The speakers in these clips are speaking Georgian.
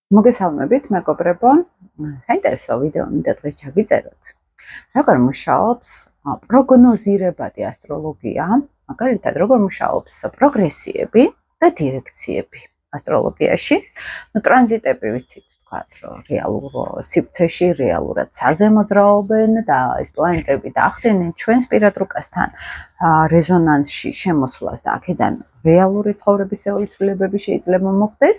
მოგესალმებით, მეგობრებო. საინტერესო ვიდეო მინდა დღეს ჩაგიწეროთ. როგორ მუშაობს პროგნოზირებადი ასტროლოგია, მაგალითად, როგორ მუშაობს პროგრესიები და დირექციები ასტროლოგიაში. ტრანზიტები ვიცით, თქვათ, რომ რეალურ სივრცეში რეალურად ცაზე მოძრაობენ და ეს პლანეტები დაახდენენ ჩვენს პირად რუკასთან რეზონანსში შემოსვლას და აქედან რეალური ცხოვრების ევოლუციებები შეიძლება მოხდეს,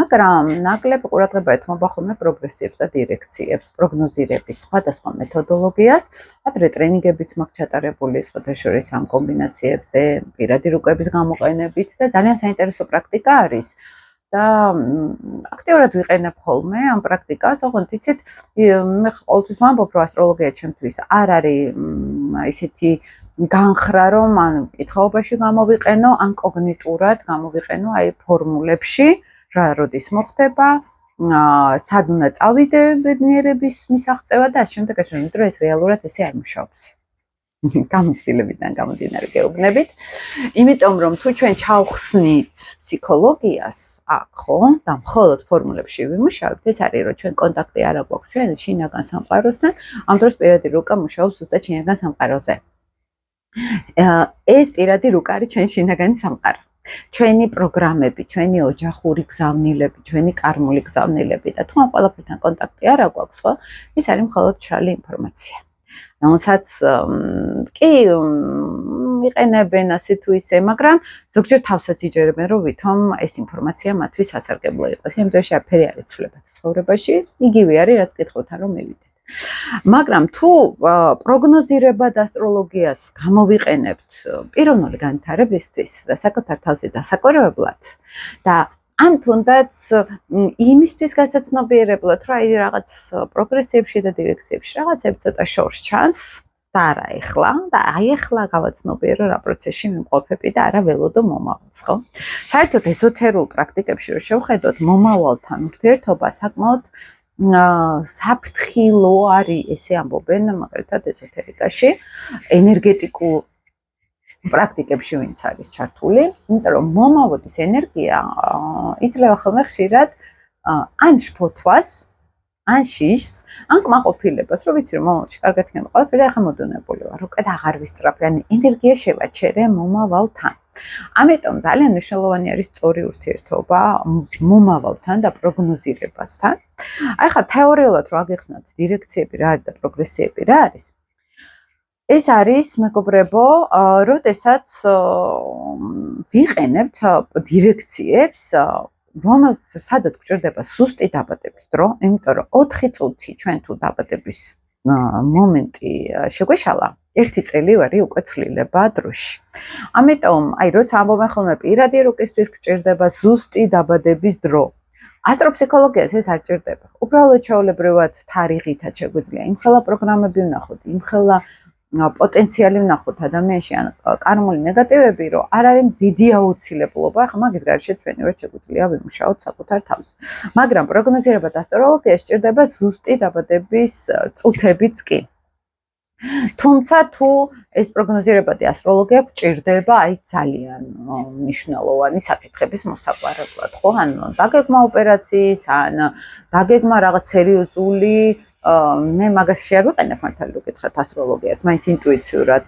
მაგრამ ნაკლებ ყურადღება ეთმობა ხოლმე პროგრესიებს და დირექციებს, პროგნოზირების სხვადასხვა მეთოდოლოგიას, ადრე ტრენინგებიც მაქვს ჩატარებული სხვათა შორის ამ კომბინაციებზე, პირადი რუკების გამოყენებით და ძალიან საინტერესო პრაქტიკა არის. და აქტიურად ვიყენებ ხოლმე ამ პრაქტიკას, ოღონდ იცით, მე ყოველთვის ვამბობ, რომ ასტროლოგია ჩემთვის არ არის ისეთი განხრა, რომ ან კითხაობაში გამოვიყენო, ან კოგნიტურად გამოვიყენო აი ფორმულებში, რა როდის მოხდება, სად უნდა წავიდე ბედნიერების მისაღწევა და ამ შემდეგ ეს იმიტომ ეს რეალურად ესე არ მუშაობს. გამოცდილებიდან გამომდინარე გეუბნებით. იმიტომ რომ თუ ჩვენ ჩავხსნით ფსიქოლოგიას, აქ ხო, და მხოლოდ ფორმულებში ვიმუშავებთ, ეს არის რომ ჩვენ კონტაქტი არ აქვს ჩვენ შინაგან სამყაროსთან, ამ დროს პირადი რუკა მუშაობს ზუსტად შინაგან სამყაროზე. ეს პირადი რუკა არის ჩვენ შინაგანი სამყარო. ჩვენი პროგრამები, ჩვენი ოჯახური გზავნილები, ჩვენი კარმული გზავნილები და თუ ამ ყველაფერთან კონტაქტი არ აქვს, ხო, ეს არის მხოლოდ მშრალი ინფორმაცია. რომელსაც კი იყენებენ ასე თუ ისე, მაგრამ ზოგჯერ თავსაც იჯერებენ, რომ ვითომ ეს ინფორმაცია მათთვის სასარგებლო იყოს. იმიტომ შეაფერი არ იცვლებათ ცხოვრებაში, იგივე არის, რაც კითხავთან რომ მივიდეთ. მაგრამ თუ პროგნოზირებად ასტროლოგიას გამოვიყენებთ პიროვნული განვითარებისთვის და საკუთარ თავზე დასაკავებლად და ან თუნდაც იმისთვის გასაცნობიერებლად, რომ აი რაღაც პროგრესიებში და დირექციებში რაღაცები ცოტა შორს ჩანს და არა ეხლა და აი ეხლა გავაცნობიერო რა პროცესში მიმყოფები და არა ველოდო მომავალს, ხო? საერთოდ ეზოთერულ პრაქტიკებში რომ შევხედოთ მომავალთან ურთიერთობა საკმაოდ საფრთხილო არის, ესე ამბობენ მაგალითად ეზოთერიკაში, ენერგეტიკულ პრაქტიკებში ვინც არის ჩართული, იმიტომ რომ მომავლის ენერგია იძლევა ხოლმე ხშირად ან შფოთვას, ან შიშს, ან კმაყოფილებას, რომ ვიცი რომ მომავალში კარგად იქნება ყველაფერი, ახლა მოდუნებული ვარ, უკეთ აღარ ვისწრაფე, ან ენერგია შევაჩერე მომავალთან. ამიტომ ძალიან მნიშვნელოვანი არის სწორი ურთიერთობა მომავალთან და პროგნოზირებასთან. აი ხა თეორიულად რო აგეხსნათ დირექციები რა არის და პროგრესიები რა არის, ეს არის, მეგობრებო, როდესაც ვიყენებთ დირექციებს, სადაც გვჭირდება სუსტი დაბადების დრო, იმიტომ რომ 4 წუთი ჩვენ თუ დაბადების მომენტი შეგვეშალა, 1 წელი ვარი უკვე ცვლილება დროში. ამიტომ, აი, როცა ამბობენ ხოლმე პირადი რუკისთვის გვჭირდება ზუსტი დაბადების დრო, ასტროფსიქოლოგიას ეს არ ჭირდება. უბრალოდ ჩვეულებრივად თარიღითაც შეგვიძლია იმხელა პროგრამები ვნახოთ, იმხელა პოტენციალი ვნახოთ ადამიანში, ან კარმული ნეგატივები, რომ არ არის დიდი აუცილებლობა, ხა მაგის გარშე ჩვენივე შეგვიძლია ვიმუშაოთ საკუთარ თავზე. მაგრამ პროგნოზირებად ასტროლოგიას ჭირდება ზუსტი დაბადების წუთებიც კი. თუმცა თუ ეს პროგნოზირებადი ასტროლოგია გვჭირდება აი ძალიან მნიშვნელოვანი საკითხების მოსაგვარებლად, ხო? ან დაგეგმა ოპერაციის, ან დაგეგმა რაღაც სერიოზული მე მაგაში არ ვიყენებ მართალი რო გითხრათ ასტროლოგიას, მაინც ინტუიციურად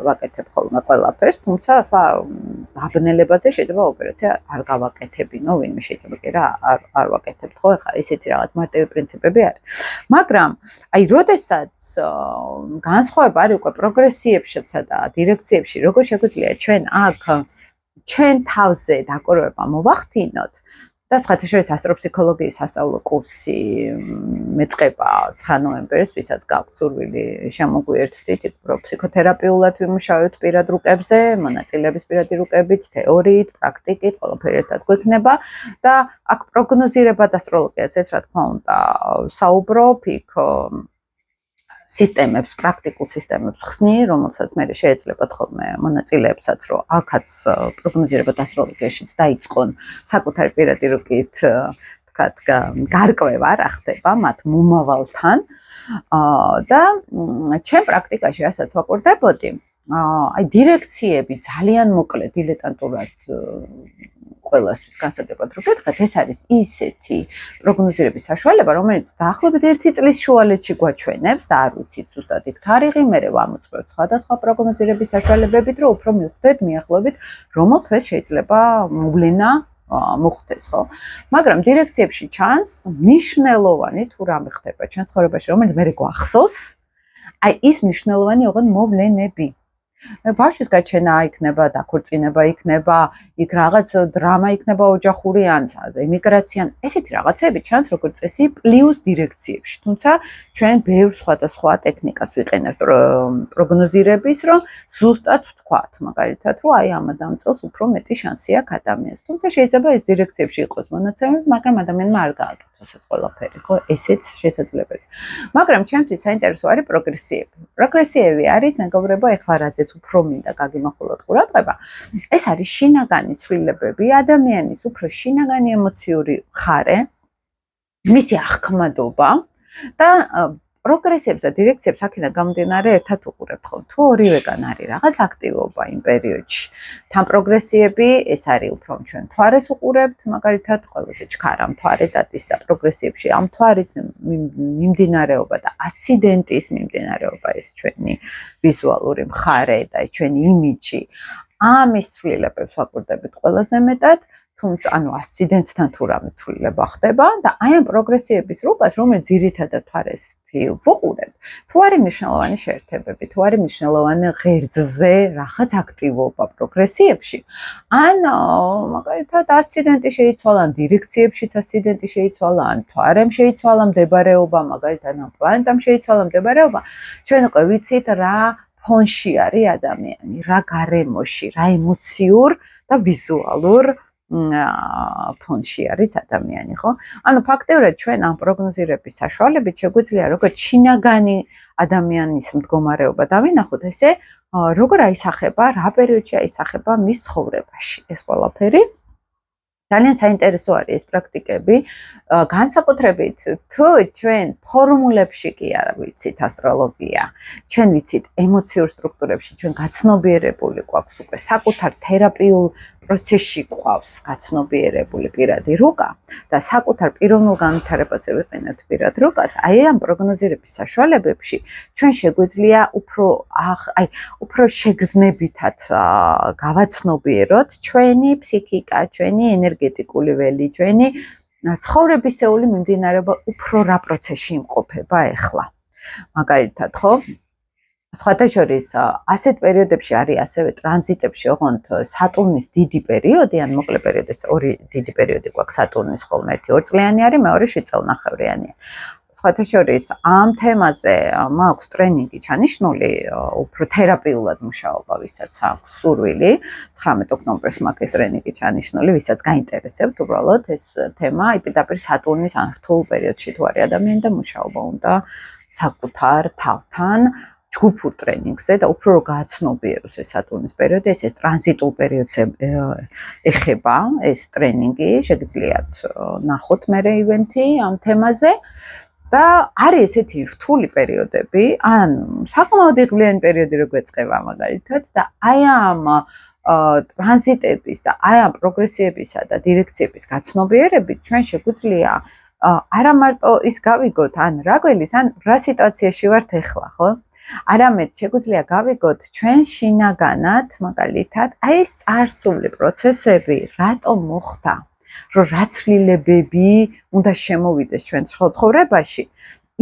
ვაკეთებ ხოლმე ყველაფერს, თუმცა ახლა დაბნელებაზე შეიძლება ოპერაცია არ გავაკეთებინო, ვინმე შეიძლება კი რა არ ვაკეთებთ, ხო? ახლა ესეთი რაღაც მარტივი პრინციპები არის. მაგრამ აი როდესაც განსხვავება არის უკვე პროგრესიებშიცა და დირექციებში, როგორ შეგვიძლია ჩვენ აქ ჩვენ თავზე დაკორება მოვახდინოთ და სხვათა შორის ასტროფსიქოლოგიის სასწავლო კურსი მეწყება 9 ნოემბერს, ვისაც გაქვთ სურვილი შემოგვიერთდით, ფსიქოთერაპიულად ვიმუშავებთ პირად რუკებზე, მონაწილეების პირადი რუკებით, თეორიით, პრაქტიკით, ყველაფერი ერთად გვექნება და აქ პროგნოზირებად ასტროლოგიას ეს რა თქმა უნდა საუბრობ, იქ სისტემებს, პრაქტიკულ სისტემებს ხსნი, რომელსაც მე შეეძლებათ ხოლმე მონაწილეებსაც, რომ აქაც პროგნოზირებად ასტროლოგიაშიც დაიწყონ საკუთარი პირადი რუკით, თქვათ, გარკვევა რა ხდება მათ მომავალთან. და ჩემ პრაქტიკაში რასაც ვაკურდებოდი, აი დირექციები ძალიან მოკლე დილეტანტურად ყველასთვის გასაგებად რო გეტყვით, ეს არის ისეთი პროგნოზირების საშუალება, რომელიც დაახლოებით 1 წლის შუალედში გვაჩვენებს და არ ვიცით ზუსტად იქ თარიღი, მერე ვამოწმებთ სხვადასხვა პროგნოზირების საშუალებებით, რომ უფრო მივხვდეთ მიახლოებით, რომელ თვეს შეიძლება მოვლენა მოხდეს, ხო? მაგრამ დირექციებში ჩანს მნიშვნელოვანი თუ რამე ხდება ჩვენ ცხოვრებაში, რომელიც მე გვახსოვს, აი ის მნიშვნელოვანი ოღონდ მოვლენები. ბავშვის გაჩენა იქნება, დაქორწინება იქნება, იქ რაღაც დრამა იქნება ოჯახური ან ემიგრაცია, ესეთი რაღაცები ჩანს როგორც წესი პლუს დირექციებში. თუმცა ჩვენ ბევრ სხვადასხვა ტექნიკას ვიყენებთ პროგნოზირების, რომ ზუსტად ვთქვათ, მაგალითად, რომ აი ამ წელს უფრო მეტი შანსი აქვს ადამიანს. თუმცა შეიძლება ეს დირექციებში იყოს მონაცემები, მაგრამ ადამიანმა არ გააკეთოს ეს ყველაფერი, ხო? ესეც შესაძლებელია. მაგრამ ჩემთვის საინტერესო არის პროგრესიები. პროგრესიები არის, მეგობრებო, ეხლა რაზეც უფრო მინდა გაგიმახვილოთ ყურადღება. ეს არის შინაგანი ცვლილებები, ადამიანის უფრო შინაგანი ემოციური მხარე, მისი აღქმადობა და პროგრესიებს და დირექციებს აქედან გამომდინარე ერთად უყურებთ ხოლმე. თუ ორივეგან არის რაღაც აქტივობა იმ პერიოდში. თან პროგრესიები, ეს არის უფრო ჩვენ მთვარეს უყურებთ, მაგალითად, ყველაზე ჩქარა მთვარე დადის და პროგრესიებში ამ მთვარის მიმდინარეობა და ასციდენტის მიმდინარეობა ეს ჩვენი ვიზუალური მხარე და ჩვენი იმიჯი. ამის ცვლილებებს ვაკვირდებით ყველაზე მეტად. თუმცა ანუ ასციდენტთან თუ რამე ცვლილება ხდება და აი ამ პროგრესიების რუკას, რომელიც ძირითადად თვალესში ვუყურებთ, თუ არის მნიშვნელოვანი შეერთებები, თუ არის მნიშვნელოვანი ღერძზე რაღაც აქტივობა პროგრესიებში, ან მაგალითად ასციდენტი შეიცვალა, ან დირექციებშიც ასციდენტი შეიცვალა, ან თვარემ შეიცვალა მდებარეობა, მაგალითად ამ პლანეტამ შეიცვალა მდებარეობა, ჩვენ უკვე ვიცით რა ფონში არის ადამიანი, რა გარემოში, რა ემოციურ და ვიზუალურ ფონში არის ადამიანი, ხო? ანუ ფაქტიურად ჩვენ ამ პროგნოზირების საშუალებით შეგვიძლია როგორც შინაგანი ადამიანის მდგომარეობა დავინახოთ, ესე როგორ აისახება, რა პერიოდში აისახება მის ცხოვრებაში ეს ყველაფერი. ძალიან საინტერესო არის ეს პრაქტიკები, განსაკუთრებით თუ ჩვენ ფორმულებში კი არ ვიცით ასტროლოგია, ჩვენ ვიცით ემოციურ სტრუქტურებში, ჩვენ გაცნობიერებული გვაქვს უკვე საკუთარ თერაპიულ პროცესში გვყავს გაცნობიერებული პირადი რუკა და საკუთარ პიროვნულ განვითარებაზე ვიყენებთ პირად რუკას, აი ამ პროგნოზირების საშუალებებში ჩვენ შეგვიძლია უფრო შეგრძნებითად გავაცნობიეროთ ჩვენი ფსიქიკა, ჩვენი ენერგეტიკული ველი, ჩვენი ცხოვრებისეული მიმდინარეობა უფრო რა პროცესში იმყოფება ახლა. მაგალითად, ხო? სხვათა შორის ასეთ პერიოდებში არის ასევე ტრანზიტებში, ოღონდ სატურნის დიდი პერიოდი, ან მოკლე პერიოდი, ორი დიდი პერიოდი გვაქვს სატურნის ხოლმე, ერთი 2 წლიანი არის, მეორე 7 წელნახევრიანია. სხვათა შორის ამ თემაზე მაქვს ტრენინგი ჩანიშნული, უფრო თერაპიულად მუშაობა, ვისაც აქვს სურვილი, 19 ოქტომბერს მაქვს ეს ტრენინგი ჩანიშნული, ვისაც გაინტერესებთ უბრალოდ ეს თემა, პირდაპირ სატურნის ან რთულ პერიოდში თუ არის ადამიანი და მუშაობა უნდა საკუთარ თავთან ჯგუფურ ტრენინგზე და უფრო გააცნობიეროს ეს სატურნის პერიოდი, ეს ტრანზიტულ პერიოდს ეხება ეს ტრენინგი, შეგიძლიათ ნახოთ მერე ივენთი ამ თემაზე და არის ესეთი რთული პერიოდები, ან საკმაოდ იღბლიანი პერიოდი რო გვეწყება მაგალითად და აი ამ ტრანზიტების და აი ამ პროგრესიებისა და დირექციების გაცნობიერებით ჩვენ შეგვიძლია არა მარტო ის გავიგოთ, ან რა გველის, ან რა სიტუაციაში ვართ ახლა, ხო? არამედ შეგვიძლია გავიგოთ ჩვენ შინაგანად, მაგალითად, აი ეს წარსული პროცესები რატომ მოხდა, რომ რა ცვლილებები უნდა შემოვიდეს ჩვენ ცხოვრებაში,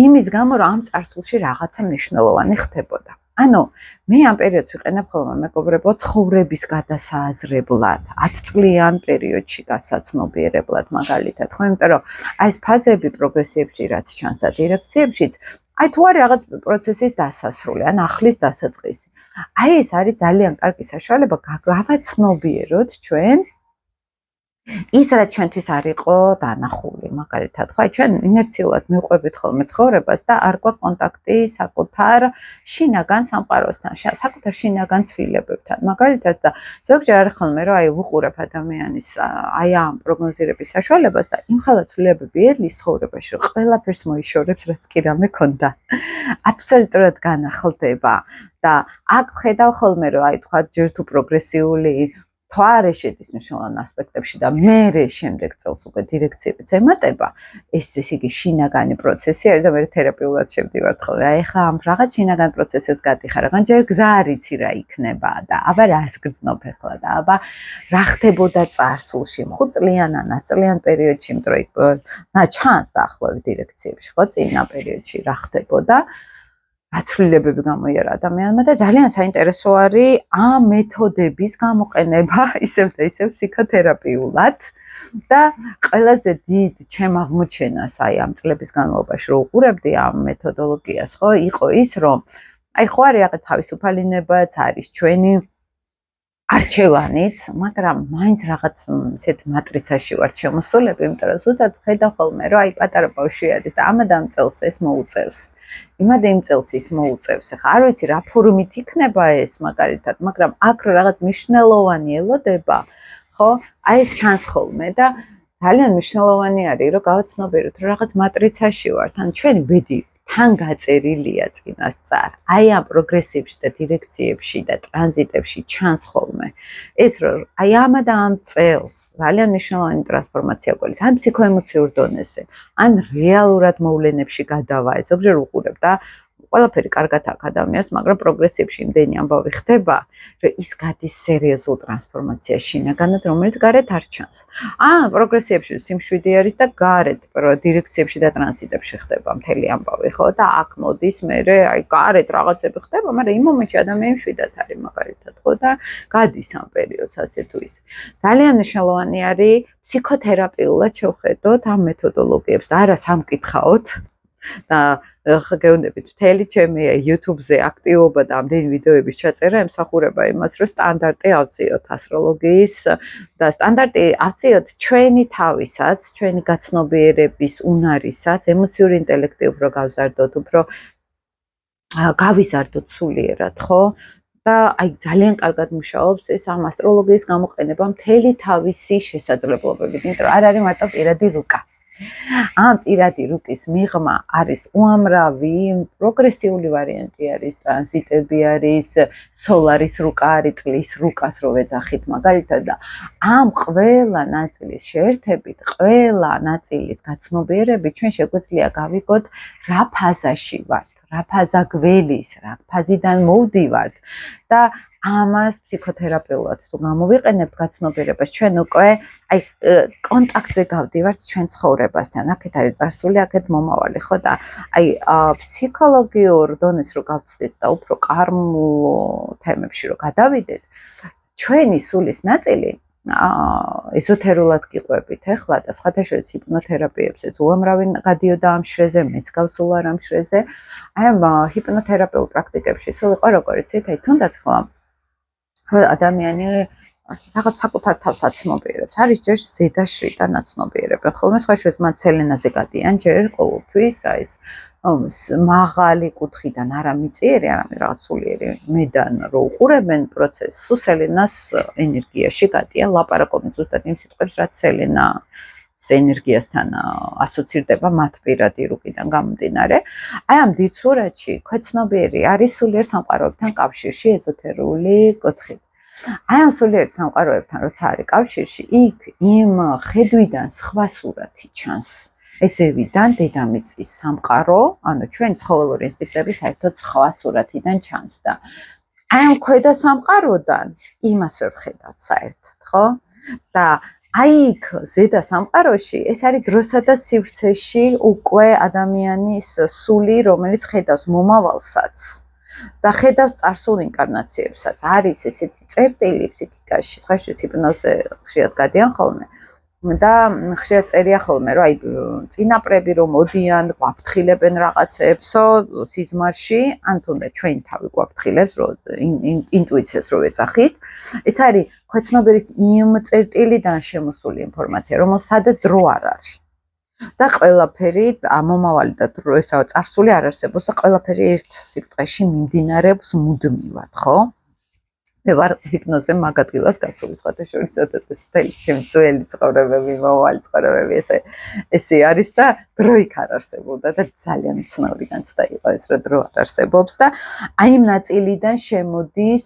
იმის გამო, რომ ამ წარსულში რაღაცა მნიშვნელოვანი ხდებოდა. ანუ მე ამ პერიოდს ვიყენებ ხოლმე მეგობრებო ცხოვრების გადასააზრებლად, 10 წლიან პერიოდში გასაცნობიერებლად მაგალითად, ხო, იმიტომ რომ აი ეს ფაზები პროგრესიებში რაც ჩანს და დირექციებშიც, აი თუ არის რაღაც პროცესის დასასრული, ან ახლის დასაწყისი. აი ეს არის ძალიან კარგი საშუალება გავაცნობიეროთ ჩვენ ის რაც ჩვენთვის არ იყო დანახული, მაგალითად, ხო, ჩვენ ინერციულად მივყვებით ხოლმე ცხოვრებას და არ გვაქვს კონტაქტი საკუთარ შინაგან სამყაროსთან, საკუთარ შინაგან ცვლილებებთან. მაგალითად, და ზოგჯერ არის ხოლმე, რომ აი ვუყურებ ადამიანის აი ამ პროგნოზირების საშუალებას და იმ ხალხ ცვლილებები ერლის ცხოვრებაში, რომ ყველაფერს მოიშორებს, რაც კი რამე ქონდა. აბსოლუტურად განახლდება და აქ ხედავ ხოლმე, რომ აი თქვა ჯერ თუ პროგრესიული თუ არ შედის მნიშვნელოვან ასპექტებში და მე შემდეგ წელს უკვე დირექციებიც ემატება, ეს ესე იგი შინაგანი პროცესი არის და მე თერაპიულად შევდივარ ხოლმე. აი ხა ამ რაღაც შინაგან პროცესებს გადიხარ, რანჯერ გზა არიცი რა იქნება და აბა რას გრძნობ ახლა და აბა რა ხდებოდა წარსულში 5 წლიან ან 10 წლიან პერიოდში, იმიტომ რომ იქ ჩანს დაახლოებით დირექციებში, ხო, წინა პერიოდში რა ხდებოდა. აცვლილებები გამოიარა ადამიანმა და ძალიან საინტერესო არის ამ მეთოდების გამოყენება ისევ და ისევ ფსიქოთერაპიულად და ყველაზე დიდ ჩემ აღმოჩენას აი ამ წლების განმავლობაში რო უყურებდი ამ მეთოდოლოგიას ხო იყო ის რომ აი ხო არის რაღაც თავისუფალილებაც არის ჩვენი არჩევანით, მაგრამ მაინც რაღაც ისეთ მატრიცაში ვარ შემოსულები, იმიტომ რომ ზუსტად ხედავ ხოლმე რომ აი პატარა ბავშვი არის და ამადამ წელს ეს მოუწევს. იმად იმ წელს ის მოუწევს. ახლა არ ვიცი რა ფორმით იქნება ეს მაგალითად, მაგრამ აქ რაღაც მნიშვნელოვანი ელოდება, ხო? აი ეს ჩანს ხოლმე და ძალიან მნიშვნელოვანი არის რომ გავაცნობიეროთ რომ რაღაც მატრიცაში ვართ, ან ჩვენი ბედი თან გაწერილია წინასწარ. აი ამ პროგრესებში და დირექციებში და ტრანზიტებში ჩანს ხოლმე. ეს რომ აი ამადა ამ წელს ძალიან მნიშვნელოვანი ტრანსფორმაცია გქონდეს, ან ფსიქოემოციურ დონეზე, ან რეალურად მოვლენებში გადავა. ზოგჯერ უყურებ და ყველაფერი კარგად აქვს ადამიანს, მაგრამ პროგრესებში იმდენი ამბავი ხდება, რომ ის გადის სერიოზულ ტრანსფორმაციაში შინაგანად, რომელიც გარეთ არ ჩანს. პროგრესებში სიმშვიდე არის და გარეთ დირექციებში და ტრანზიტებში ხდება მთელი ამბავი, ხო? და აქ მოდის მერე, აი გარეთ რაღაცები ხდება, მაგრამ იმ მომენტში ადამიანი მშვიდად არის მაგალითად, ხო? და გადის ამ პერიოდს ასე თუ ისე. ძალიან მნიშვნელოვანი არის ფსიქოთერაპიულად შევხედოთ ამ მეთოდოლოგიებს და არა სამკითხაოთ. და გეუბნებით მთელი ჩემი YouTube-ზე აქტივობა და ამდენი ვიდეოების ჩაწერა ემსახურება იმას, რომ სტანდარტი ავწიოთ ასტროლოგიის და სტანდარტი ავწიოთ ჩვენი თავისაც, ჩვენი გაცნობიერების უნარისაც, ემოციური ინტელექტი უფრო გავზარდოთ, უფრო გავიზარდოთ სულიერად, ხო? და აი ძალიან კარგად მუშაობს ეს ამ ასტროლოგიის გამოყენება მთელი თავისი შესაძლებლობებით, იმიტომ რომ არ არის მარტო პირადი რუკა. ამ პირადი რუკის მიღმა არის უამრავი პროგრესიული ვარიანტი არის, ტრანზიტები არის, სოლარის რუკა არის, წლის რუკას რო ვეძახით მაგალითად და ამ ყველა ნაწილის შეერთებით, ყველა ნაწილის გაცნობიერებით ჩვენ შეგვიძლია გავიგოთ რა ფაზაში ვართ, რა ფაზა გველის, რა ფაზიდან მოვდივართ და ამას ფსიქოთერაპიულად თუ გამოვიყენებთ გაცნობიერებას, ჩვენ უკვე აი კონტაქტზე გავდივართ ჩვენ ცხოვრებასთან. აქეთ არის წარსული, აქეთ მომავალი, ხო და აი ფსიქოლოგიურ დონეს რო გავცდეთ და უფრო კარმულ თემებში რო გადავიდეთ, ჩვენი სულის ნაწილი ეზოთერულად გიყვებით ახლა და სხვათა შორის ჰიპნოთერაპიებზეც უამრავი გადიოდა ამ შრეზე, მეც გავსულა ამ შრეზე. აი ამ ჰიპნოთერაპიულ პრაქტიკებში სულ იყო როგორ იცით, აი თუნდაც ხლა რომ ადამიანი რაღაც საკუთარ თავს აცნობიერებს. არის ჯერ ზედა შრიდან აცნობიერებენ. ხოლმე სხვა შორის მათ სელენაზე გადიან ჯერ ყოველთვის აი ეს მაღალი კუთხიდან არა მიწიერი, არამედ რაღაც სულიერი მედან რო უყურებენ პროცესს, სულ სელენას ენერგიაში გადიან, ლაპარაკობენ ზუსტად იმ სიტყვებს, რაც სელენა ენერგიასთან ასოცირდება მათ პირადი რუკიდან გამომდინარე. აი ამ დიდ სურათში ქვეცნობიერი არის სულიერ სამყაროებთან კავშირში ეზოთერული კუთხით. აი ამ სულიერ სამყაროებთან როცა არის კავშირში, იქ იმ ხედვიდან სხვა სურათი ჩანს. ესევიდან დედამიწის სამყარო, ანუ ჩვენ ცხოველური ინსტინქტები საერთოდ სხვა სურათიდან ჩანს და აი ამ ქვედა სამყაროდან იმას ვერ ვხედავთ საერთოდ, ხო? და აი იქ ზედა სამყაროში ეს არის დროსა და სივრცეში უკვე ადამიანის სული, რომელიც ხედავს მომავალსაც და ხედავს წარსულ ინკარნაციებსაც. არის ესეთი წერტილი ფსიქიკაში, სხვა შორის ჰიპნოზე ხშირად გადიან ხოლმე და ხშირად წერია ხოლმე, რომ აი წინაპრები რომ მოდიან, გვაფრთხილებენ რაღაცებსო სიზმარში, ან თუნდაც ჩვენი თავი გვაფრთხილებს, რომ ინტუიციას რო ეძახით. ეს არის ქვეცნობიერის იმ წერტილიდან შემოსული ინფორმაცია, რომელსაც სადაც დრო არ არის. და ყველაფერი მომავალი და დრო ესა წარსული არ არსებობს და ყველაფერი ერთ სიტყვაში მიმდინარეობს მუდმივად, ხო? მე ვარ ჰიპნოზე მაგ ადგილას გასული, სხვათა შორის ცოტა წელი ჩემი ძველი ცხოვრებები, მომავალი ცხოვრებები ესე არის და დრო იქ არ არსებობდა და ძალიან ცნობილი განცდა იყო ეს, რომ დრო არ არსებობს და აი იმ ნაწილიდან შემოდის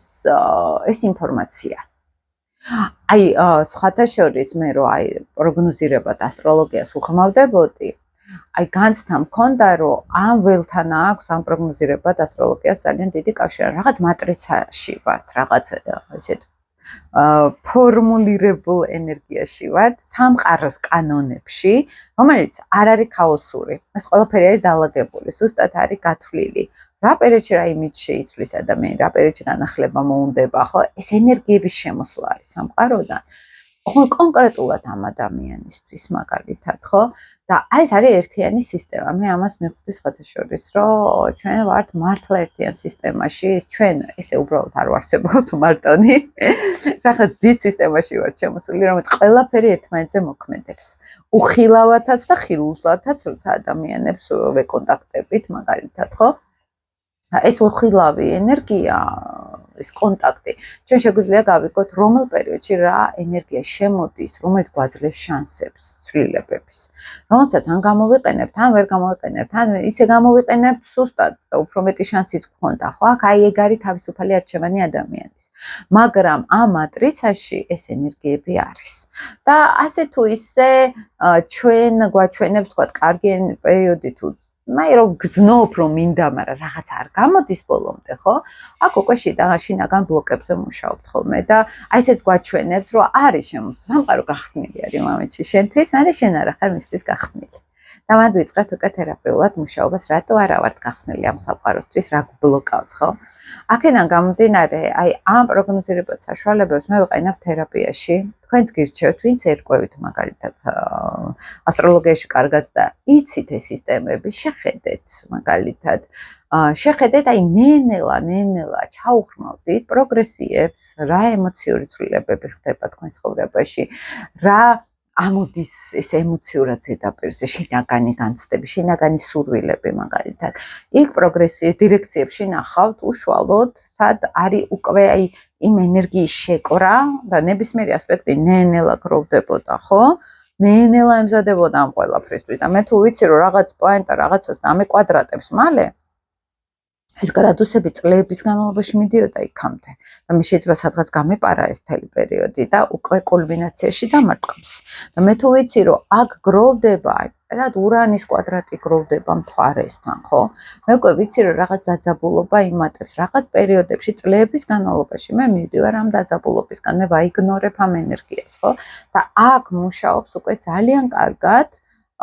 ეს ინფორმაცია. აი, სხვათა შორის მე რო აი პროგნოზირებად ასტროლოგიას უხმავდებოდი, აი განცდა მქონდა, რომ ამ ველთან აქვს ამ პროგნოზირებად ასტროლოგიას ძალიან დიდი კავშირი. რაღაც მატრიცაში ვართ, რაღაც ესეთ ფორმულირებულ ენერგიაში ვართ, სამყაროს კანონებში, რომელიც არ არის ქაოსური. ეს ყველაფერი არის დაალაგებული, ზუსტად არის გათვლილი. რა პერიოდში რა იმით შეიცვლის ადამიანი, რა პერიოდში განახლება მოუნდება, ხო? ეს ენერგიების შემოსვლა არის სამყაროდან. კონკრეტულად ამ ადამიანისთვის მაგალითად, ხო? და აი ეს არის ერთიანი სისტემა. მე ამას მივხვდი სხვათა შორის, რომ ჩვენ ვართ მართლა ერთიან სისტემაში, ჩვენ ესე უბრალოდ არ ვარსებობთ მარტონი. რაღაც დიდ სისტემაში ვართ შემოსული, რომელიც ყველაფერი ერთმანეთზე მოქმედებს. უხილავათაც და ხილულათაც, როცა ადამიანებს ვეკონტაქტებით მაგალითად, ხო? ეს უხილავი ენერგია, ეს კონტაქტი, ჩვენ შეგვიძლია გავიგოთ, რომელ პერიოდში რა ენერგია შემოდის, რომელიც გვაძლევს შანსებს, ცვლილებების. რომელსაც ან გამოვიყენებთ, ან ვერ გამოვიყენებთ, ან ისე გამოვიყენებთ სუსტად და უფრო მეტი შანსიც გქონდა, ხო? აქ აი ეგ არის თავისუფალი არჩევანი ადამიანის. მაგრამ ამ მატრიცაში ეს ენერგიები არის. და ასე თუ ისე ჩვენ გვაჩვენებს, თქვა, კარგი პერიოდი თუ მაი რომ გძნობ რომ მინდა, მაგრამ რაღაც არ გამოდის ბოლომდე, ხო? აქ უკვე შინაგან ბლოკებზე მუშაობთ ხოლმე და აი ესეც გვაჩვენებს, რომ არის შემოსული, სამყარო გახსნილი არის მომენტში შენთვის, მაგრამ შენ არ ახარ მისთვის გახსნილი. და მანდ ვიწყეთ უკვე თერაპიულად მუშაობას, რატო არა ვართ გახსნილი ამ სამყაროსთვის, რა გბლოკავს, ხო? აქედან გამომდინარე, აი ამ პროგნოზირებად საშუალებებს მე ვიყენებ თერაპიაში. თქვენც გირჩევთ, ვინც ერკვევით მაგალითად ასტროლოგიაში კარგად და იცით ეს სისტემები, შეხედეთ მაგალითად. შეხედეთ, აი ნელა ჩაუხრმავდით პროგრესიებს, რა ემოციური ცვლილებები ხდება თქვენ ცხოვრებაში, რა ამოდის ეს ემოციურად ზედაპირზე, შინაგანი განცდები, შინაგანი სურვილები მაგალითად. იქ პროგრესიის დირექციებში ნახავთ უშუალოდ, სად არის უკვე აი იმ ენერგიის შეკრა და ნებისმიერი ასპექტი ნელა გროვდებოდა, ხო? ნელა ემზადებოდა ამ ყველაფრისთვის. და მე თუ ვიცი, რომ რაღაც პლანეტა რაღაცას ამეკვადრატებს მალე, ეს გრადუსები წლების განმავლობაში მიდიოდა იქამდე. და მე შეიძლება სადღაც გამეპარა ეს მთელი პერიოდი და უკვე კულმინაციაში დამარტყმს. და მე თუ ვიცი, რომ აქ გროვდება, რა ურანის კვადრატი გროვდება მთვარესთან, ხო? მე უკვე ვიცი, რომ რაღაც დაძაბულობა იმატებს, რაღაც პერიოდებში წლების განმავლობაში მე მივდივარ ამ დაძაბულობისგან, მე ვაიგნორებ ამ ენერგიას, ხო? და აქ მუშაობს უკვე ძალიან კარგად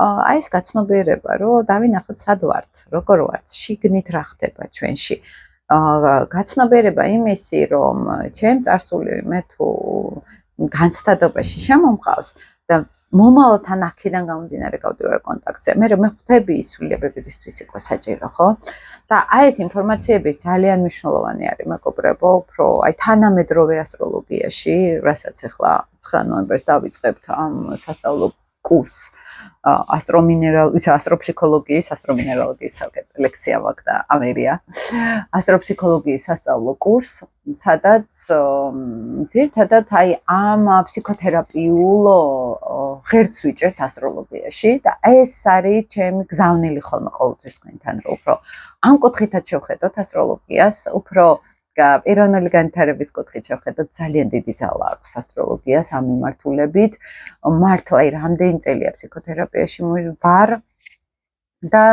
აი ეს გაცნობიერება, რომ დავინახოთ სად ვართ, როგორ ვართ, შიგნით რა ხდება ჩვენში. გაცნობიერება იმისი, რომ ჩემ წარსული მე თუ განცდადობაში შემომყავს და მომავალთან აქედან გამომდინარე გავდივარ კონტაქტზე. მე ხვდები ის ცვლილებებისთვის იყო საჭირო, ხო? და აი ეს ინფორმაციები ძალიან მნიშვნელოვანი არის, მეგობრებო, უფრო აი თანამედროვე ასტროლოგიაში, რასაც ახლა 9 ნოემბერს დავიწყებთ ამ სასწავლო კურსს. ასტროფსიქოლოგიის, ასტრომინერალოგიის ლექსია მაქვს და ამერია. ასტროფსიქოლოგიის სასწავლო კურსს, სადაც ძირითადად აი ამ ფსიქოთერაპიულ ღერცს ვიჭერთ ასტროლოგიაში და ეს არის ჩემი გზავნილი ხოლმე ყოველთვის თქვენთან, რომ უფრო ამ კუთხითაც შევხედოთ ასტროლოგიას, უფრო პიროვნული განვითარების კუთხით შევხედოთ, ძალიან დიდი ძალა აქვს ასტროლოგიას ამ მიმართულებით. მართლა რამდენი წელია ფსიქოთერაპიაში ვარ და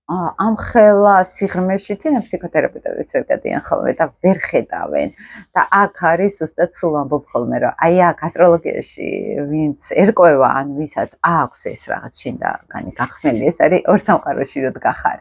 ამ ხელა სიღრმეში თინა ფსიქოთერაპევტებიც ვერ გადიან ხოლმე და ვერ ხედავენ და აქ არის ზუსტად სულ ამბობ ხოლმე, რომ აი აქ ასტროლოგიაში ვინც ერკვევა, ან ვისაც აქვს ეს რაღაც შინაგანი გახსნილი, ეს არის ორ სამყაროში რო დგახარ.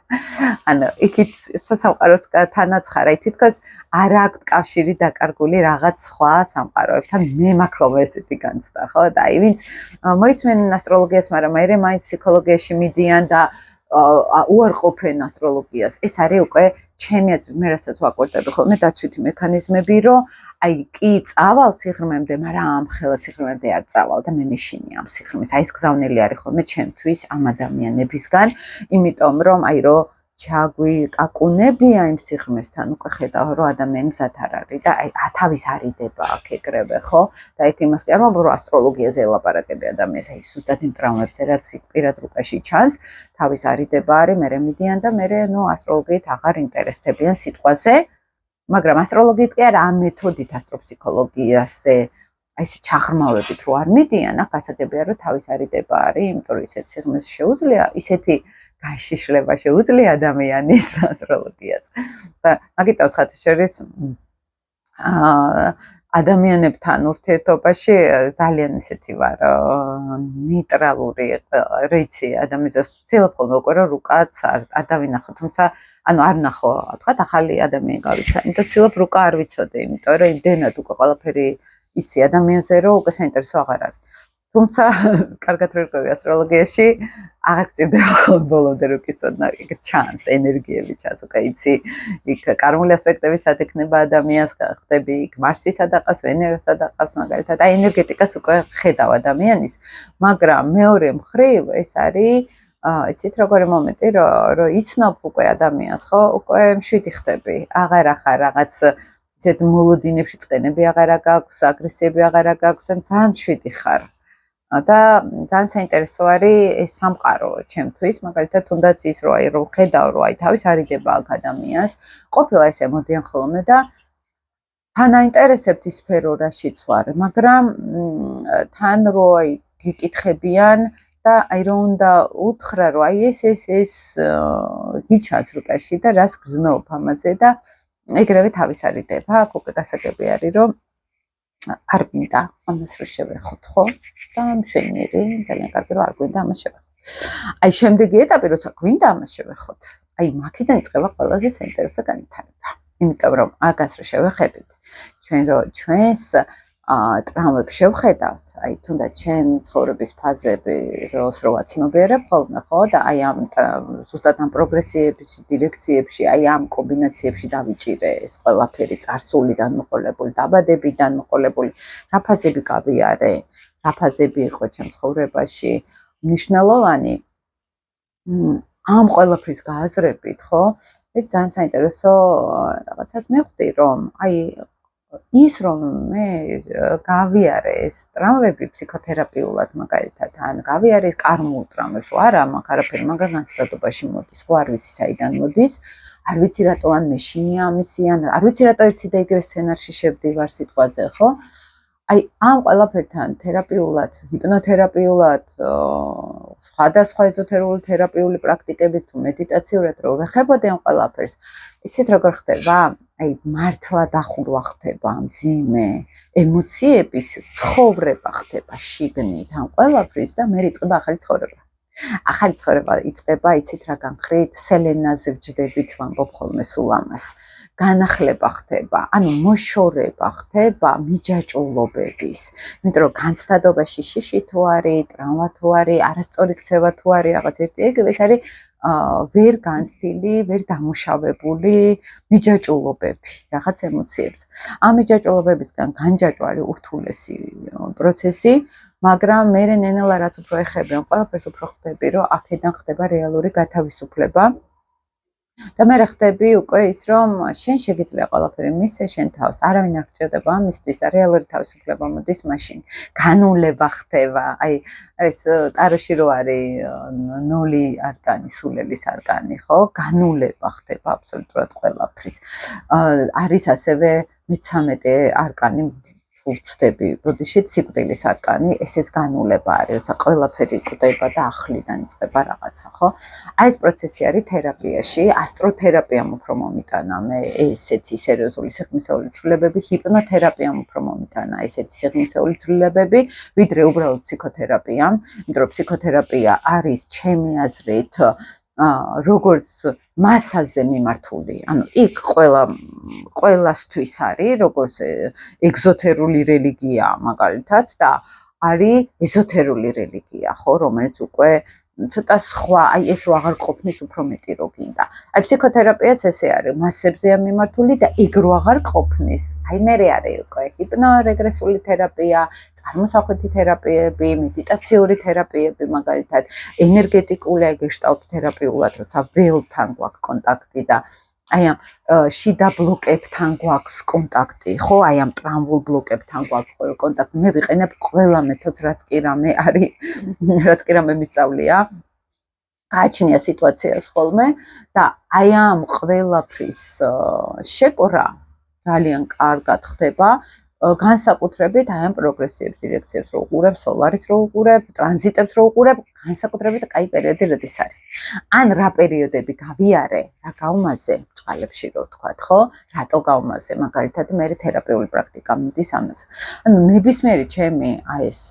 ანუ იქით სამყაროს თანაცხარა, თითქოს არ აქვს კავშირი დაკარგული რაღაც სხვა სამყაროებთან. მე მაქვს ხოლმე ესეთი განცდა, ხო? და აი ვინც მოისმენენ ასტროლოგიას, მაგრამ მე მაინც ფსიქოლოგიაში მიდიან და უარყოფენ ასტროლოგიას. ეს არის უკვე ჩემი აზრით, მე რასაც ვაკვირდები ხოლმე დაცვითი მექანიზმები, რომ აი კი წავალ სიღრმემდე, მაგრამ ამ ხელა სიღრმემდე არ წავალ და მე მეშინი ამ სიღრმეს. აი ეს გზავნილი არის ხოლმე ჩემთვის ამ ადამიანებისგან, იმიტომ რომ აი რომ ჩაგვიკაკუნებია იმ სიღრმესთან, უკვე ხედავ რომ ადამიანი მზად არ არის და აი თავის არიდება აქ ეგრევე, ხო? და იქ იმას კი არ ვამბობ, რომ ასტროლოგიაზე ელაპარაკები ადამიანს, აი ზუსტად იმ ტრაუმებზე, რაც პირად რუკაში ჩანს, თავის არიდება არის, მე მედიან და მე ნუ ასტროლოგიით აღარ ინტერესდებიან სიტყვაზე, მაგრამ ასტროლოგიით კი არა, ამ მეთოდით ასტროფსიქოლოგიაზე აი ესე ჩაღრმავებით რო არ მიდიან, აქ გასაგებია რომ თავის არიდება არის, იმიტომ რომ ისეთ სიღრმეს შეუძლია, ისეთი გაშიშლება შეუძლია ადამიანის ასტროლოგიას. და მაგიტავს ხათშორის ადამიანებთან ურთიერთობაში ძალიან ისეთი ვარ ნეიტრალური, რეიცი ადამიანს ვცდილობ ხოლმე უკვე რომ რუკაც არ დავინახო, თუმცა ანუ არ ნახო, თქვა ახალი ადამიანი გავიცა, იმიტომ ვცდილობ რუკა არ ვიცოდე, იმიტომ რომ იმდენად უკვე ყველაფერი იცი ადამიანზე, რომ უკვე საინტერესო აღარ არის. თუმცა კარგად რო რკვევი ასტროლოგიაში აღარ გჭირდება ხოლმე ბოლომდე რო კისწოდნა, ეგ ჩანს, ენერგიები ჩანს, უკვე იცი, იქ კარმული ასპექტები სად ექნება ადამიანს, ხდები იქ მარსი სად აყავს, ვენერა სად აყავს, მაგალითად, აი ენერგეტიკას უკვე ხედავ ადამიანის, მაგრამ მეორე მხრივ ეს არის იცით როგორი მომენტი, რომ იცნობ უკვე ადამიანს, ხო, უკვე მშვიდი ხდები, აღარ ახარ რაღაც ისეთ მოლოდინებში წყენები აღარ გაქვს, აგრესიები აღარ გაქვს, ან ძალიან მშვიდი ხარ. და ძალიან საინტერესო არის ეს სამყარო ჩემთვის, მაგალითად, თუნდაც ის რომ აი რომ ხედავ რომ აი თავის არიდება აქ ადამიანს, ყოფილა ესე მოდიან ხოლმე და თან აინტერესებთ ის სფერო რაშიც ვარ, მაგრამ თან რო აი გიკითხებიან და აი რომ უნდა უთხრა რომ აი ეს გიჩანს რუკაში და რას გრძნობ ამაზე და ეგრევე თავის არიდება, აქ უკვე გასაგები არის რომ არ მინდა ამას რო შევეხოთ, ხო? და მშვენიერი, ძალიან კარგი რომ არ გვინდა ამას შევეხოთ. აი შემდეგი ეტაპი, როცა გვინდა ამას შევეხოთ, აი მაქედან იწყება ყველაზე საინტერესო განვითარება. იმიტომ რომ აგას რო შევეხებით, ჩვენ რო ჩვენს ტრავმებს შევხედავთ, აი თუნდაც ჩემ ცხოვრების ფაზები როს რო ვაცნობიერებ ხოლმე, ხო? და აი ამ ზუსტად ამ პროგრესიებში, დირექციებში, აი ამ კომბინაციებში დავიჭირე ეს ყველაფერი წარსულიდან მოყოლებული, დაბადებიდან მოყოლებული, რა ფაზები გავიარე, რა ფაზები იყო ჩემ ცხოვრებაში მნიშვნელოვანი. ამ ყველაფრის გააზრებით, ხო? ეს ძალიან საინტერესო რაღაცას მივხვდი, რომ აი ის რომ მე გავიარე ეს ტრავმები ფსიქოთერაპიულად მაგალითად, ან გავიარე ეს კარმულ ტრავმებს, რომ არა, მაგ არაფერი, მაგრამ განცდადობაში მოდის, ხო, არ ვიცი საიდან მოდის, არ ვიცი რატო ან მეშინია ამისი, ან არ ვიცი რატო ერთი და იგივე სცენარში შევდივარ სიტყვაზე, ხო? აი ამ ყველაფერთან თერაპიულად, ჰიპნოთერაპიულად, სხვადასხვა ეზოთერიული თერაპიული პრაქტიკებით თუ მედიტაციურად რო ვეხებოდი ამ ყველაფერს, იცით როგორ ხდება? აი მართლა დახურვა ხდება, მძიმე ემოციების ცხოვრება ხდება შიგნით ამ ყველაფრის და მე იწყება ახალი ცხოვრება. ახალი ცხოვრება იწყება, იცით რა განხრით, სელენაზე ვჯდებით, ვამბობ ხოლმე სულ ამას. განახლება ხდება, ანუ მოშორება ხდება მიჯაჭვულობების. იმიტომ რომ განცდადობაში შიში თუ არის, ტრავმა თუ არის, არასწორი ქცევა თუ არის, რაღაც ერთი ეგრევე ეს არის ვერ განცდილი, ვერ დამუშავებული მიჯაჭვულობები, რაღაც ემოციებს. ამ მიჯაჭვულობებისგან განჯაჭვა არის ურთულესი პროცესი, მაგრამ მე ნენელა რაც უფრო ეხები, ამ ყველაფერს უფრო ხდები, რომ აქედან ხდება რეალური გათავისუფლება. და მე ხდები უკვე ის რომ შენ შეგიძლია ყველაფერი მისცე შენ თავს, არავინ არ გჭირდება ამისთვის, რეალური თავისუფლება მოდის მაშინ. განულება ხდება, აი ეს ტაროში რო არის 0 არკანი, სულელის არკანი, ხო? განულება ხდება აბსოლუტურად ყველაფრის. არის ასევე 13 არკანი ვწდები ბოდიში სიკვდილის არკანი, ესეც განულება არის, როცა ყველაფერი კვდება და ახლიდან იწყება რაღაცა, ხო? აი ეს პროცესი არის თერაპიაში, ასტროთერაპიამ უფრო მომიტანა მე ესეთი სერიოზული სიღრმისეული ცვლილებები, ჰიპნოთერაპიამ უფრო მომიტანა ესეთი სიღრმისეული ცვლილებები, ვიდრე უბრალოდ ფსიქოთერაპიამ, იმიტომ რომ ფსიქოთერაპია არის ჩემი აზრით როგორც მასაზე მიმართული, ანუ იქ ყველასთვის არის, როგორც ეგზოთერული რელიგია მაგალითად და არის ეზოთერული რელიგია, ხო, რომელიც უკვე ცოტა სხვა, აი ეს რო აღარ ყოფნის უფრო მეტი რო გინდა. აი ფსიქოთერაპიაც ესე არის, მასებზეა მიმართული და ეგ რო აღარ ყოფნის. აი მე არის უკვე ჰიპნორეგრესული თერაპია, წარმოსახვეთი თერაპიები, მედიტაციური თერაპიები მაგალითად, ენერგეტიკული აი გეშტალტ თერაპიულად, როცა ველთან გვაქვს კონტაქტი და აი ამ შიდა ბლოკებთან გვაქვს კონტაქტი, ხო? აი ამ ტრავმულ ბლოკებთან გვაქვს კონტაქტი. მე ვიყენებ ყველა მეთოდს, რაც კი რამე მისწავლია. გააჩნია სიტუაციას ხოლმე და აი ამ ყველაფრის შეკრა ძალიან კარგად ხდება განსაკუთრებით აი ამ პროგრესიებს, დირექციებს რო უყურებ, სოლარის რო უყურებ, ტრანზიტებს რო უყურებ, განსაკუთრებით კაი პერიოდი როდის არის. ან რა პერიოდები გავიარე, რა გავმაზე წყალებში რო ვთქვათ, ხო? რატო გავმაზე? მაგალითად, მე თერაპიული პრაქტიკა მიდის ამას. ანუ ნებისმიერი ჩემი აი ეს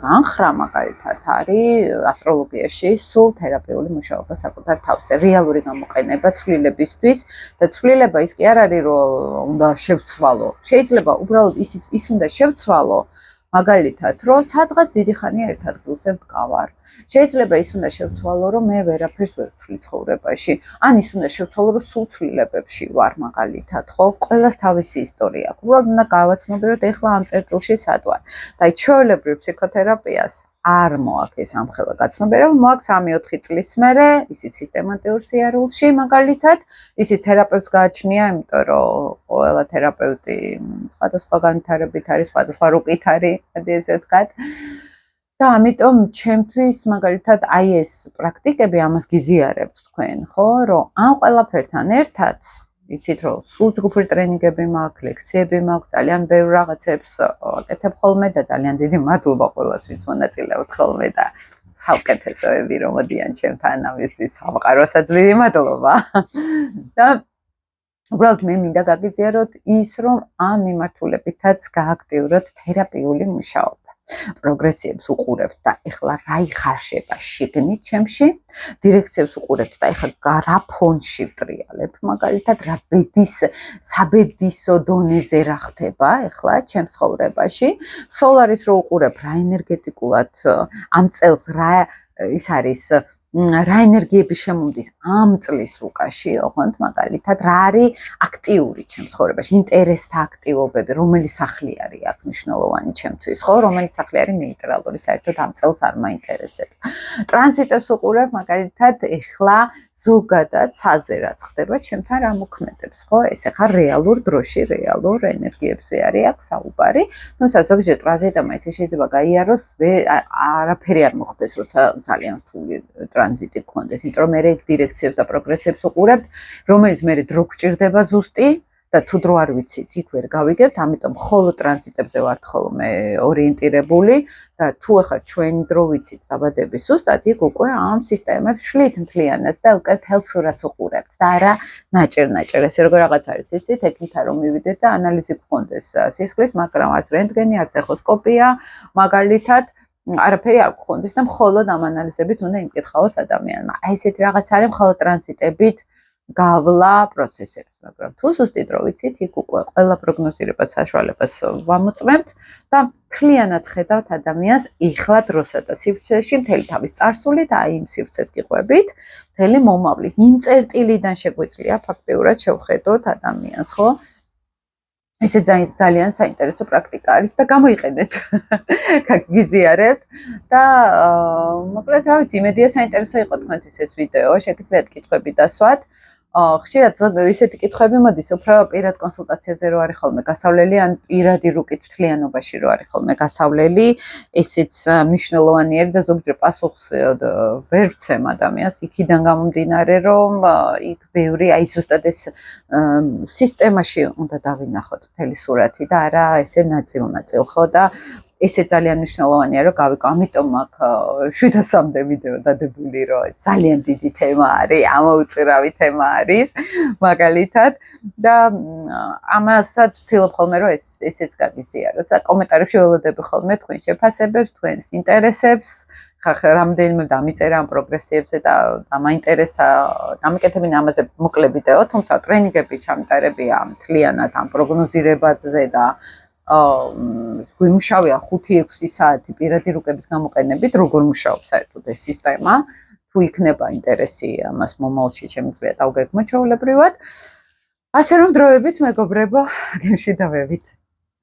განხრა მაგალითად არის ასტროლოგიაში სულ თერაპიული მუშაობა საკუთარ თავზე, რეალური გამოყენება ცვლილებისთვის და ცვლილება ის კი არ არის რომ უნდა შევცვალო. შეიძლება უბრალოდ ის უნდა შევცვალო მაგალითად რომ სადღაც დიდი ხანია ერთ ადგილზე ვდგავარ. შეიძლება ის უნდა შევცვალო რომ მე ვერაფერს ვერ ვცვლი ცხოვრებაში. ან ის უნდა შევცვალო რომ სულ ცვლილებებში ვარ მაგალითად, ხო? ყველას თავისი ისტორია აქვს. უბრალოდ უნდა გავაცნობიეროთ ეხლა ამ წერტილში სად ვარ. და აი ჩვეულებრივ ფსიქოთერაპიას არ მოაქვს ამხელა გაცნობიერება, მოაქვს 3-4 წლის მერე, ისიც სისტემატიურ სიარულში მაგალითად, ისიც თერაპევტს გააჩნია, იმიტომ რომ ყველა თერაპევტი სხვადასხვა განვითარებით არის, სხვადასხვა რუკით არის, ადი ესე ვთქვათ. და ამიტომ ჩემთვის მაგალითად აი ეს პრაქტიკები ამას გიზიარებთ თქვენ, ხო, რომ ამ ყველაფერთან ერთად იცით რომ სულ ჯგუფური ტრენინგები მაქვს, ლექციები მაქვს, ძალიან ბევრ რაღაცებს აკეთებ ხოლმე და ძალიან დიდი მადლობა ყველას, ვინც მონაწილეობთ ხოლმე და საუკეთესოები რომ მოდიან ჩემთან ამისთვის სამყაროსაც დიდი მადლობა. და უბრალოდ მე მინდა გაგიზიაროთ ის, რომ ამ მიმართულებითაც გააქტიუროთ თერაპიული მუშაობა. პროგრესიებს უყურებთ და ეხლა რა იხარშება შიგნით ჩემში, დირექციებს უყურებთ და ეხლა რა ფონში ვტრიალებ, მაგალითად რა საბედისო დონეზე რა ხდება ეხლა ჩემ ცხოვრებაში, სოლარის რო უყურებ რა ენერგეტიკულად ამ წელს რა ის არის რა ენერგიები შემომდის ამ წლის რუკაში, ოღონდ მაგალითად რა არის აქტიური ჩემ ცხოვრებაში, ინტერესთა აქტივობები, რომელი სახლი არის აქ მნიშვნელოვანი ჩემთვის, ხო, რომელი სახლი არის ნეიტრალური, საერთოდ ამ წელს არ მაინტერესებს. ტრანზიტებს უყურებ, მაგალითად ეხლა ზოგადად ცაზე რაც ხდება, ჩემთან რა მოქმედებს, ხო? ეს ახლა რეალურ დროში, რეალურ ენერგიებზე არის აქ საუბარი. თუმცა ზოგჯერ ტრანზიტმა ისე შეიძლება გაიაროს, არაფერი არ მოხდეს, როცა ძალიან რთული ტრანზიტი გქონდეს, იმიტომ რომ მე დირექციებს და პროგრესებს უყურებთ, რომელიც მე დრო გჭირდება ზუსტი და თუ დრო არ ვიცით, იქ ვერ გავიგებთ, ამიტომ ხოლო ტრანზიტებზე ვართ ხოლმე ორიენტირებული და თუ ახლა ჩვენი დრო ვიცით დაბადების ზუსტად, იქ უკვე ამ სისტემებს შლით მთლიანად და უკვე მთელ სურათს უყურებთ და არა ნაჭერ-ნაჭერ, ესე როგორ რაღაც არის, იცით, ეკითხა რომ მივიდეთ და ანალიზი გქონდეს სისხლის, მაგრამ არც რენტგენი, არც ეხოსკოპია, მაგალითად არაფერი არ გქონდეს და მხოლოდ ამ ანალიზებით უნდა იმკითხაოს ადამიანმა. აი ესეთი რაღაც არის მხოლოდ ტრანზიტებით გავლა პროცესებს, მაგრამ თუ ზუსტი დრო ვიცით, იქ უკვე ყველა პროგნოზირებას, საშუალებას ვამოწმებთ და მთლიანად ხედავთ ადამიანს ეხლა დროსა და სივრცეში მთელი თავის წარსული და აი იმ სივრცეს გიყვებით, მთელი მომავლის. იმ წერტილიდან შეგვიძლია ფაქტიურად შევხედოთ ადამიანს, ხო? ესე ძალიან საინტერესო პრაქტიკა არის და გამოიყენეთ. გაგიზიარებთ და მოკლედ რა ვიცი, იმედია საინტერესო იყო თქვენთვის ეს ვიდეო, შეგიძლიათ კითხვები დასვათ. ხშირად ისეთი კითხვები მოდის, უფრო პირად კონსულტაციაზე რო არის ხოლმე გასავლელი, ან პირადი რუკით მთლიანობაში რო არის ხოლმე გასავლელი, ესეც მნიშვნელოვანი არის და ზოგჯერ პასუხს ვერ ვცემ ადამიანს, იქიდან გამომდინარე, რომ იქ ბევრი აი ზუსტად ეს სისტემაში უნდა დავინახოთ მთელი სურათი და არა ესე ნაწილ-ნაწილ, ხო და ესე ძალიან მნიშვნელოვანია რომ გავიკო, ამიტომ აქ 700-მდე ვიდეო დადებული, რომ ძალიან დიდი თემა არის, ამოუწირავი თემა არის, მაგალითად და ამასაც ვცდილობ ხოლმე რომ ესეც გაგიზიაროთ და კომენტარებში ველოდები ხოლმე თქვენ შეფასებებს, თქვენს ინტერესებს, ხა რამდენიმე დამიწერა ამ პროგრესიებზე და მაინტერესა დამიკეთებინა ამაზე მოკლე ვიდეო, თუმცა ტრენინგები ჩამიტარებია მთლიანად ამ პროგნოზირებაზე და გვიმუშავია 5-6 საათი პირადი რუკების გამოყენებით, როგორ მუშაობს საერთოდ ეს სისტემა, თუ იქნება ინტერესი ამას მომავალში შემიძლია დავგეგმოთ ჩვეულებრივად. ასე რომ დროებით მეგობრებო, გემში დავევით.